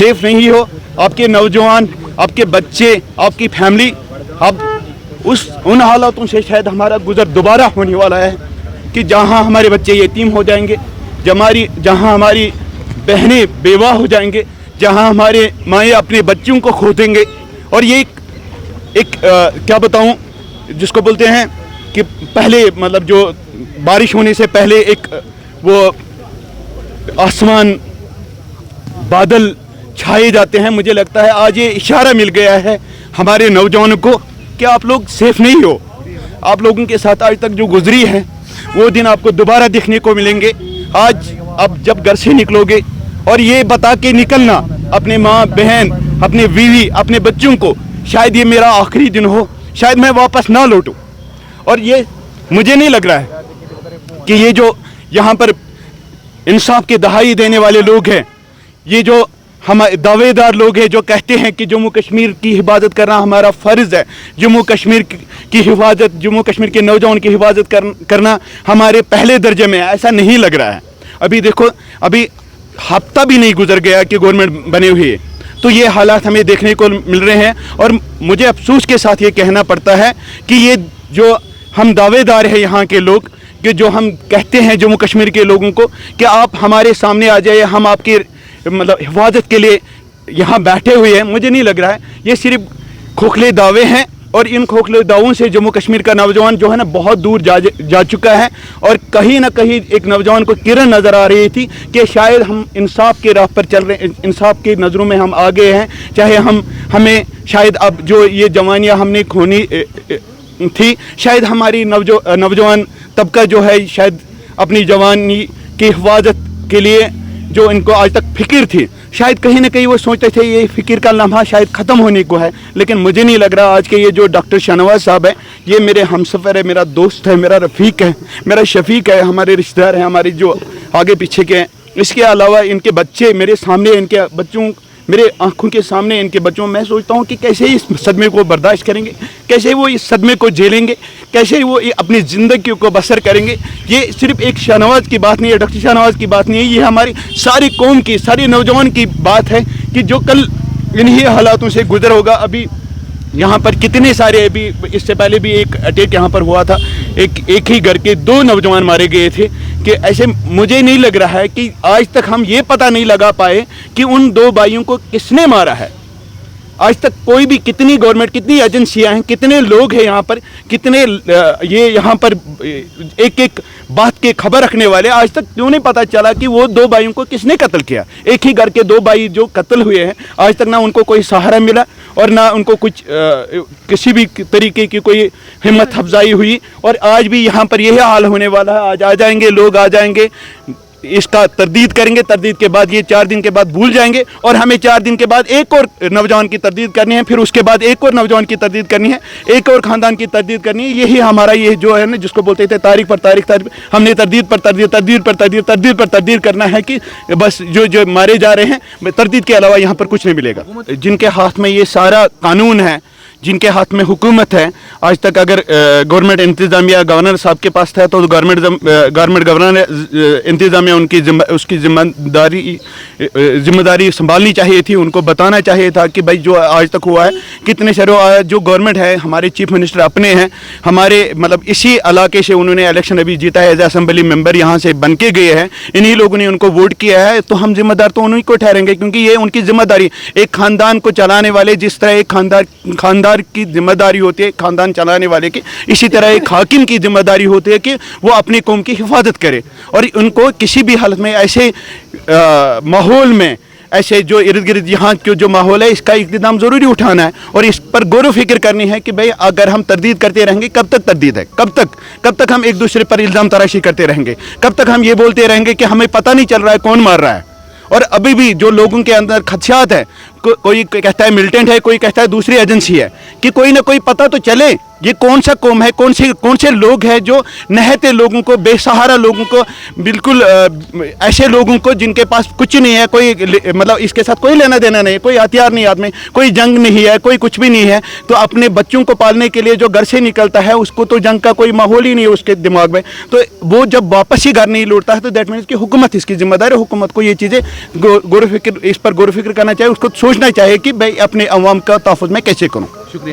Safe नहीं हो, आपके नौजवान, आपके बच्चे, आपकी फैमिली, अब उन हालातों से शायद हमारा गुजर दोबारा होने वाला है कि जहां हमारे बच्चे यतीम हो जाएंगे, जहां हमारी बहनें बेवा हो जाएंगे, जहां हमारे माएँ अपने बच्चों को खो देंगे। और ये एक क्या बताऊं, जिसको बोलते हैं कि पहले मतलब जो बारिश होने से पहले एक वो आसमान बादल छाए जाते हैं, मुझे लगता है आज ये इशारा मिल गया है हमारे नौजवानों को कि आप लोग सेफ नहीं हो। आप लोगों के साथ आज तक जो गुजरी है वो दिन आपको दोबारा देखने को मिलेंगे। आज आप जब घर से निकलोगे और ये बता के निकलना अपने माँ बहन, अपने बीवी, अपने बच्चों को शायद ये मेरा आखिरी दिन हो, शायद मैं वापस ना लौटूं। और ये मुझे नहीं लग रहा है कि ये जो यहाँ पर इंसाफ की दहाई देने वाले लोग हैं, ये जो हमारे दावेदार लोग हैं जो कहते हैं कि जम्मू कश्मीर की हिफाजत करना हमारा फ़र्ज़ है, जम्मू कश्मीर की हिफाजत, जम्मू कश्मीर के नौजवान की हिफाजत करना हमारे पहले दर्जे में है, ऐसा नहीं लग रहा है। अभी देखो, अभी हफ्ता भी नहीं गुजर गया कि गवर्नमेंट बने हुए, तो ये हालात हमें देखने को मिल रहे हैं। और मुझे अफसोस के साथ ये कहना पड़ता है कि ये जो हम दावेदार हैं यहाँ के लोग, कि जो हम कहते हैं जम्मू कश्मीर के लोगों को कि आप हमारे सामने आ जाइए, हम आपकी मतलब हिफाजत के लिए यहाँ बैठे हुए हैं, मुझे नहीं लग रहा है। ये सिर्फ खोखले दावे हैं और इन खोखले दावों से जम्मू कश्मीर का नौजवान जो है ना बहुत दूर जा चुका है। और कहीं ना कहीं एक नौजवान को किरण नज़र आ रही थी कि शायद हम इंसाफ के राह पर चल रहे हैं, इंसाफ की नज़रों में हम आगे हैं। चाहे हमें शायद अब जो ये जवानियाँ हमने खोनी थी, शायद हमारी नौजवान तबका जो है शायद अपनी जवानी की हिफाजत के लिए जो इनको आज तक फिक्र थी, शायद कहीं ना कहीं वो सोचते थे ये फिक्र का लम्हा शायद ख़त्म होने को है। लेकिन मुझे नहीं लग रहा। आज के ये जो डॉक्टर शाहनवाज साहब है, ये मेरे हमसफ़र है, मेरा दोस्त है, मेरा रफ़ीक है, मेरा शफ़ीक है, हमारे रिश्तेदार हैं, हमारे जो आगे पीछे के हैं। इसके अलावा इनके बच्चे मेरे सामने, इनके बच्चों मेरे आंखों के सामने इनके बच्चों, मैं सोचता हूँ कि कैसे इस सदमे को बर्दाश्त करेंगे, कैसे वो इस सदमे को झेलेंगे, कैसे वो अपनी ज़िंदगी को बसर करेंगे। ये सिर्फ एक शाहनवाज की बात नहीं है, डॉक्टर शाहनवाज की बात नहीं है, ये हमारी सारी कौम की, सारी नौजवान की बात है कि जो कल इन्हीं हालातों से गुजर होगा। अभी यहाँ पर कितने सारे, अभी इससे पहले भी एक अटैक यहाँ पर हुआ था, एक ही घर के 2 नौजवान मारे गए थे। कि ऐसे मुझे नहीं लग रहा है कि आज तक हम ये पता नहीं लगा पाए कि उन 2 भाइयों को किसने मारा है। आज तक कोई भी, कितनी गवर्नमेंट, कितनी एजेंसियां हैं, कितने लोग हैं यहाँ पर, कितने ये यहाँ पर एक बात के खबर रखने वाले, आज तक क्यों नहीं पता चला कि वो 2 भाइयों को किसने कत्ल किया। एक ही घर के 2 भाई जो कत्ल हुए हैं, आज तक ना उनको कोई सहारा मिला और ना उनको कुछ किसी भी तरीके की कोई हिम्मत अफजाई हुई। और आज भी यहाँ पर यही हाल होने वाला है। आज आ जाएंगे लोग, आ जाएंगे, इसका तरदीद करेंगे, तरदीद के बाद ये 4 दिन के बाद भूल जाएंगे और हमें 4 दिन के बाद एक और नौजवान की तरदीद करनी है, फिर उसके बाद एक और नौजवान की तरदीद करनी है, एक और ख़ानदान की तरदीद करनी है। यही हमारा ये जो है ना, जिसको बोलते थे तारीख पर तारीख, हमने तरदीद पर तरदीद, तरदीद पर तरदीद, तरदीद पर तरदीद करना है कि बस जो मारे जा रहे हैं, तरदीद के अलावा यहाँ पर कुछ नहीं मिलेगा। जिनके हाथ में ये सारा कानून है, जिनके हाथ में हुकूमत है, आज तक अगर गवर्नमेंट इंतज़ामिया गवर्नर साहब के पास था तो गवर्नमेंट गवर्नर इंतज़ामिया उसकी जिम्मेदारी संभालनी चाहिए थी, उनको बताना चाहिए था कि भाई जो आज तक हुआ है, कितने सारे जो गवर्नमेंट है, हमारे चीफ मिनिस्टर अपने हैं, हमारे मतलब इसी इलाके से उन्होंने इलेक्शन अभी जीता है, एज असेंबली मेंबर यहाँ से बन के गए हैं, इन्हीं लोगों ने उनको वोट किया है, तो हम जिम्मेदार तो उन्हीं को ठहरेंगे, क्योंकि ये उनकी जिम्मेदारी। एक ख़ानदान को चलाने वाले, जिस तरह एक खानदान की जिम्मेदारी होती है खानदान चलाने वाले की, इसी तरह एक हाकिम की जिम्मेदारी होती है कि वो अपनी कौम की हिफाजत करे। और उनको किसी भी हालत में ऐसे माहौल में, ऐसे जो इर्द गिर्द यहाँ के जो माहौल है, इसका इक़्तिदाम ज़रूरी उठाना है और इस पर गौर व फिक्र करनी है कि भाई अगर हम तरदीद करते रहेंगे, कब तक तरदीद है, कब तक हम एक दूसरे पर इल्ज़ाम तराशी करते रहेंगे, कब तक हम ये बोलते रहेंगे कि हमें पता नहीं चल रहा है कौन मार रहा है। और अभी भी जो लोगों के अंदर खदशात है, कोई कहता है मिलिटेंट है, कोई कहता है दूसरी एजेंसी है, कि कोई ना कोई पता तो चले ये कौन सा कौम है, कौन से लोग हैं जो नहते लोगों को, बेसहारा लोगों को, बिल्कुल ऐसे लोगों को जिनके पास कुछ नहीं है, कोई मतलब इसके साथ कोई लेना देना नहीं है, कोई हथियार नहीं हाथ में, कोई जंग नहीं है, कोई कुछ भी नहीं है, तो अपने बच्चों को पालने के लिए जो घर से निकलता है उसको तो जंग का कोई माहौल ही नहीं है उसके दिमाग में, तो वो जब वापस ही घर नहीं लौटता है तो दैट मीन्स कि हुकूमत इसकी जिम्मेदार है। हुकूमत को ये चीज़ें इस पर गौर फिक्र करना चाहिए, उसको सोचना चाहिए कि भाई अपने अवाम का तहफ़्फ़ुज़ मैं कैसे करूँ। शुक्रिया।